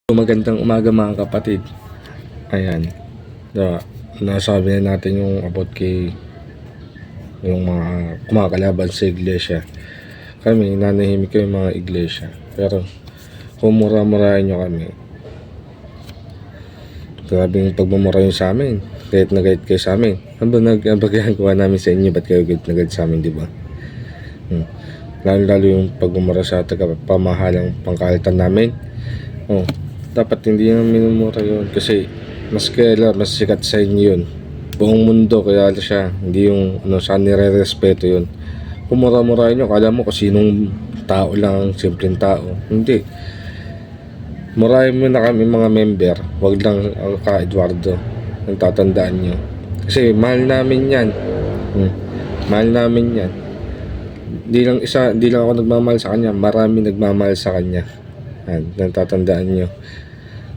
Magandang umaga mga kapatid. Ayan. Nasabi na natin yung about kay yung mga kumakalaban sa iglesia. Kami, nanahimik ko yung mga iglesia. Pero kung mura-murahin nyo kami, grabing pagmumura yun sa amin. Kahit na kahit kayo sa amin. Ano ba ginagawa namin sa inyo? Ba't kayo nagad sa amin, di ba? Lalo yung pagmumura sa tagapamahalang pangkalitan namin. Dapat hindi nang minumura yun kasi mas sikat sa inyo yun, buong mundo, kaya siya hindi yung saan nire-respeto yun. Kung mura-murahin nyo, kala mo kung sinong tao lang, simpleng tao. Hindi, murahin mo na kami mga member, wag lang ang ka Eduardo ang tatandaan nyo, kasi mahal namin yan. Mahal namin yan. Hindi lang ako nagmamahal sa kanya, marami nagmamahal sa kanya. Yan, tatandaan nyo,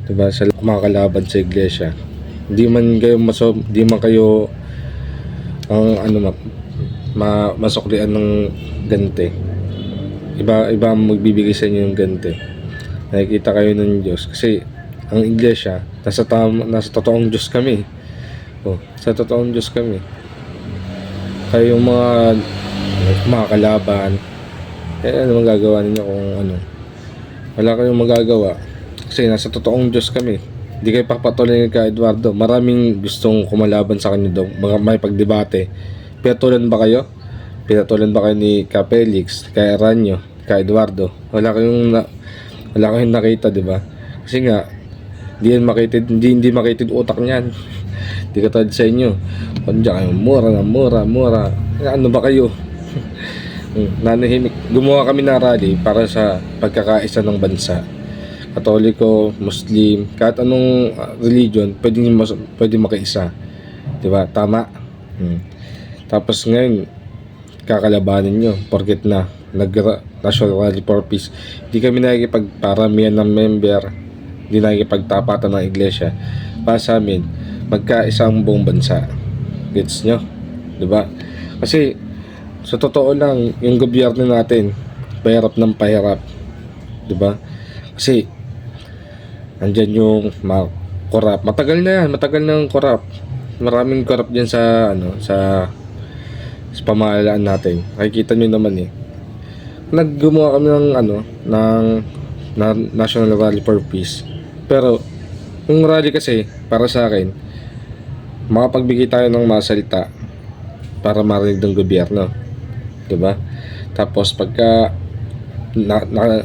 diba? Sa kumakalaban sa iglesia, hindi man kayo ang masuklian ng ganti. Iba ang magbibigay sa inyo ng ganti. Nakikita kayo ng Diyos kasi ang iglesia nasa totoong Diyos kami. Sa totoong Diyos kami. Kayo yung mga kumakalaban, ano magagawa ninyo kung ano? Wala kayong magagawa kasi nasa totoong Diyos kami. Hindi kayo papatuloy ka Eduardo. Maraming gustong kumalaban sa kanya daw, may pagdebate. Pinatulan ba kayo? Pinatulan ba kayo ni Ka Felix, Ka Eranio, Ka Eduardo? Wala kayong nakita, di ba? Kasi nga hindi makitid utak niyan. Hindi katulad sa inyo. Kanya kayo mura. Ano ba kayo? Nanahimik. Gumawa kami ng rally para sa pagkakaisa ng bansa. Katoliko, Muslim, kahit anong religion, pwede makaisa. Diba? Tama? Tapos ngayon, kakalabanin nyo, porket na National Rally for Peace. Hindi kami nakikipagparamihan ng member, hindi nakikipagtapatan ng iglesia. Para sa amin, magkaisa ang buong bansa. Gets nyo? Diba? Kasi sa totoo lang, yung gobyerno natin pahirap ng pahirap, diba? Kasi andyan yung mga korap. Matagal na yung korap. Maraming korap dyan sa pamahalaan natin. Nakikita nyo naman naggumawa kami ng National Rally for Peace. Pero yung rally kasi para sa akin, makapagbigay tayo ng mga salita para marinig ng gobyerno, diba? Tapos pagka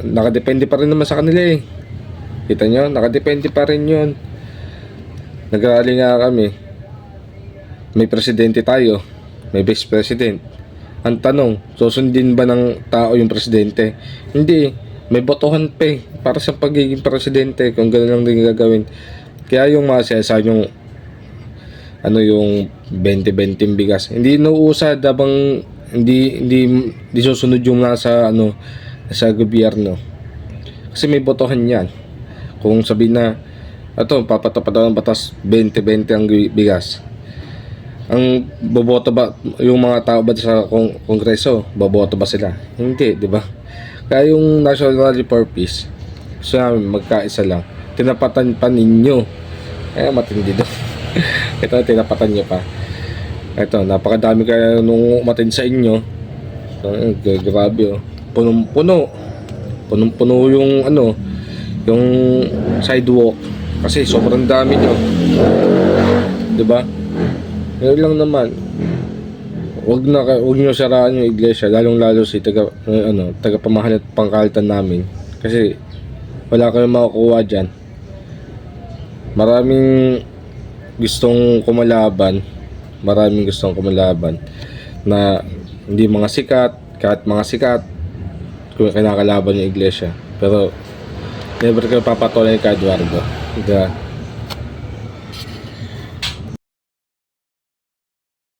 nakadepende pa rin naman sa kanila kita nyo, nakadepende pa rin yun. Nag-rally nga kami, may presidente tayo, may vice president. Ang tanong, susundin ba ng tao yung presidente? Hindi, may botohan pa para sa pagiging presidente kung gano'n lang din gagawin. Kaya yung mga siyasa yung yung 20-20 bigas, hindi nauusad habang hindi susunod yung nasa gobyerno. Kasi may botohan yan. Kung sabihin na papatupad daw ng batas 20-20 ang bigas, ang boboto ba yung mga tao ba sa kongreso? Boboto ba sila? Hindi, di ba? Kaya yung National Rally for Peace, gusto namin magkaisa lang. Tinapatan pa ninyo. Kaya matindi daw. Ito, tinapatan nyo pa. Ito, napakadami kaya nung umatin sa inyo. Grabe punong-puno yung yung sidewalk kasi sobrang dami nyo, diba? Ngayon lang naman, wag nyo saraan yung iglesia, lalong-lalo si tagapamahalan at pangkalitan namin, kasi wala kayong makukuha dyan. Maraming gustong kumalaban na hindi mga sikat, kahit mga sikat kung kinakalaban yung iglesia, pero never kayo papatuloy ka Eduardo, diba?